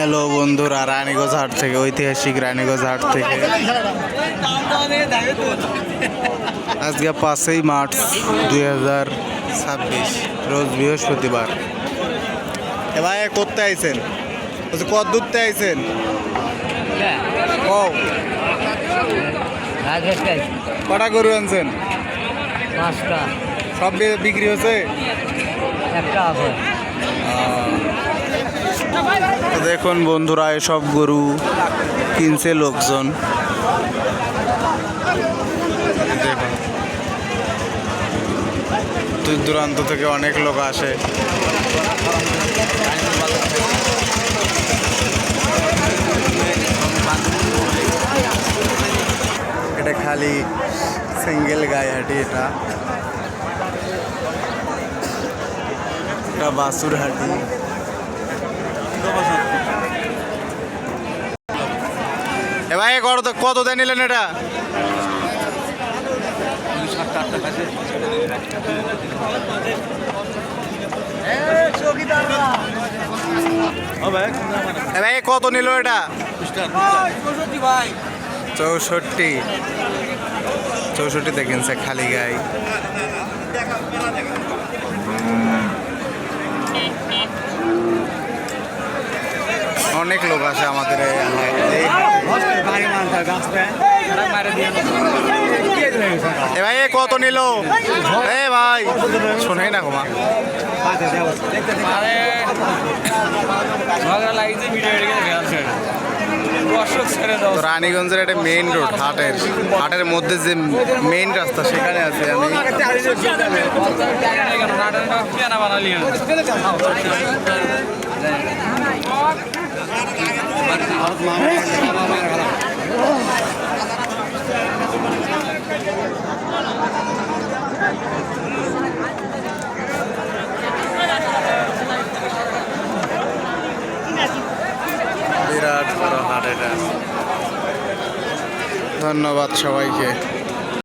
Hello বন্ধুরা, রানীগঞ্জ হাট থেকে, ঐতিহাসিক রানীগঞ্জ হাট থেকে আজকে 5ই মার্চ 2026 রোজ বৃহস্পতিবার। এবার করতে আইছেন, কত দূরতে আইছেন? কটা গরু আনছেন? 5টা। সব বিক্রি হয়েছে? একটা আছে। দেখুন বন্ধুরা, এসব গরু কিনছে লোকজন। দেখুন দূর দূরান্ত থেকে অনেক লোক আসে। এটা খালি সিঙ্গেল গায়ে হাঁটি, এটা বাসুর হাঁটি। এ ভাই কত দেয় নিলেন এটা? এ ভাই কত নিল এটা? 64 দেখেন সে খালি গাই। অনেক লোক আসে আমাদের এ ভাই কত নিল? এ ভাই শোনাই না ঘুমা। রানীগঞ্জের একটা মেইন রোড, হাটের মধ্যে যে মেইন রাস্তা, সেখানে আছে আমি। বিরাট বড় হাট এটা। ধন্যবাদ সবাইকে।